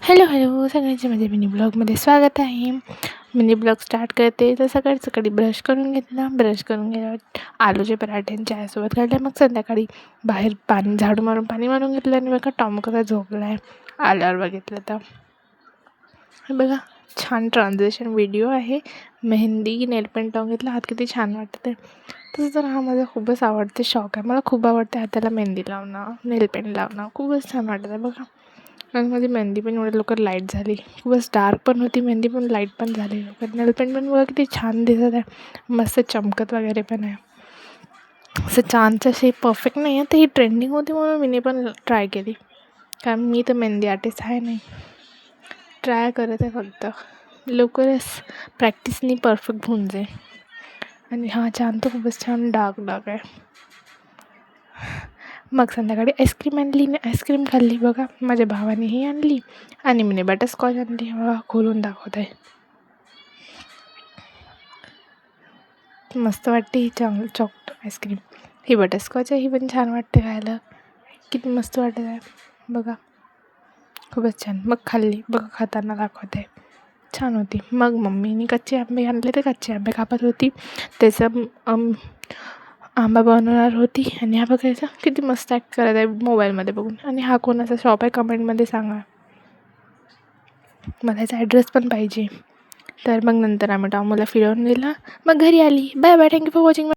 Hello hello सगळ्यांचे माझ्या mini ब्लॉगमध्ये स्वागत आहे. मिनी ब्लॉग स्टार्ट करते तर सकाळी ब्रश करून घेतला. ब्रश करून गेल्यावर आलूचे पराठे आणि चहासोबत खाल्ले. मग संध्याकाळी बाहेर झाडू मारून पाणी मारून घेतलं आणि बघा टॉम कसा झोपला आहे. आल्यावर बघितलं तर हे बघा छान ट्रान्झेक्शन व्हिडिओ आहे. मेहंदी नेलपेंट लावून घेतला. हात किती छान वाटत आहे. तसं तर हा माझा खूपच आवडते शौक आहे. मला खूप आवडते हाताला मेहंदी लावणं, नेलपेंट लावणं खूपच छान वाटत आहे बघा. आणि माझी मेहंदी पण एवढ्या लवकर लाईट झाली. खूपच डार्क पण होती मेहंदी, पण लाईट पण झाली लवकर. नेलपेंट पण बघा किती छान दिसत आहे. मस्त चमकत वगैरे पण आहे. असं छानचं शेप परफेक्ट नाही आहे. तर ही ट्रेंडिंग होती म्हणून मी पण ट्राय केली. कारण मी तर मेहंदी आर्टिस्ट आहे नाही. ट्राय करत आहे फक्त. लवकरच प्रॅक्टिसनी परफेक्ट होऊन जाईल. आणि हा छान तर खूपच छान डार्क आहे. मग संध्याकाळी आईस्क्रीम आणली आणि आईस्क्रीम खाल्ली बघा. माझ्या भावानेही आणली आणि मी बटरस्कॉच आणली. बघा खोलून दाखवत आहे. मस्त वाटते ही चॉकलेट आईस्क्रीम. ही बटरस्कॉच आहे. ही पण छान वाटते खायला. किती मस्त वाटत आहे बघा. खूपच छान. मग खाल्ली बघा, खाताना दाखवत आहे. छान होती. मग मम्मीने कच्चे आंबे आणले तर कच्चे आंबे कापत होती. त्याचं आंबा बनवणार होती. आणि हा बघायचा किती मस्त ॲक्ट करत आहे मोबाईलमध्ये बघून. आणि हा कोणाचा शॉप आहे कमेंटमध्ये सांगा. मला याचा ॲड्रेस पण पाहिजे. तर मग नंतर आम्ही टॉमूला फिरवून नेलं. मग घरी आली. Bye bye. Thank you for watching.